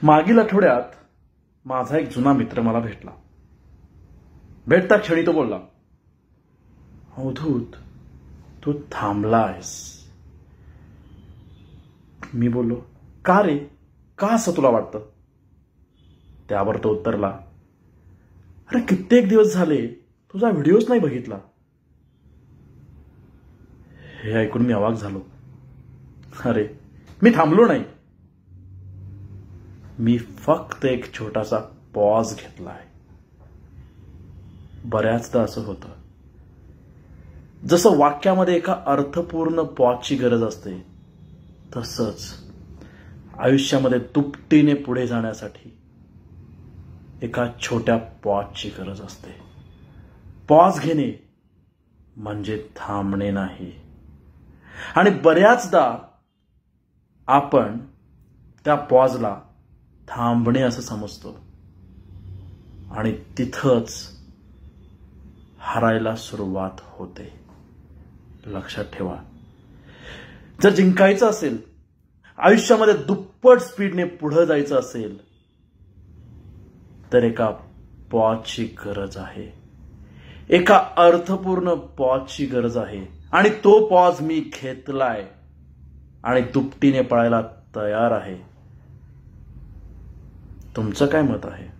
मागील आठवड्यात माझा एक जुना मित्र मला भेटला. भेटता क्षणी तो बोलला, अवधूत, तू थांबला आहेस. मी बोललो, का रे, का असं तुला वाटतं? त्यावर तो उत्तरला, अरे कित्येक दिवस झाले तुझा व्हिडिओच नाही बघितला. हे ऐकून मी अवाक झालो. अरे मी थांबलो नाही, मी फक्त एक छोटासा पॉज घेतलाय. बऱ्याचदा असं होतं, जसं वाक्यामध्ये एका अर्थपूर्ण पॉजची गरज असते, तसंच आयुष्यामध्ये दुपटीने पुढे जाण्यासाठी एका छोट्या पॉजची गरज असते. पॉज घेणे म्हणजे थांबणे नाही. आणि बऱ्याचदा आपण त्या पॉजला थांबणे असं समजतो आणि तिथंच हरायला सुरुवात होते. लक्षात ठेवा, जर जिंकायचं असेल, आयुष्यामध्ये दुप्पट स्पीडने पुढे जायचं असेल, तर एका पॉजची गरज आहे. एका अर्थपूर्ण पॉजची गरज आहे. आणि तो पॉज मी घेतलाय आणि दुपटीने पळायला तयार आहे. तुमचं काय मत आहे?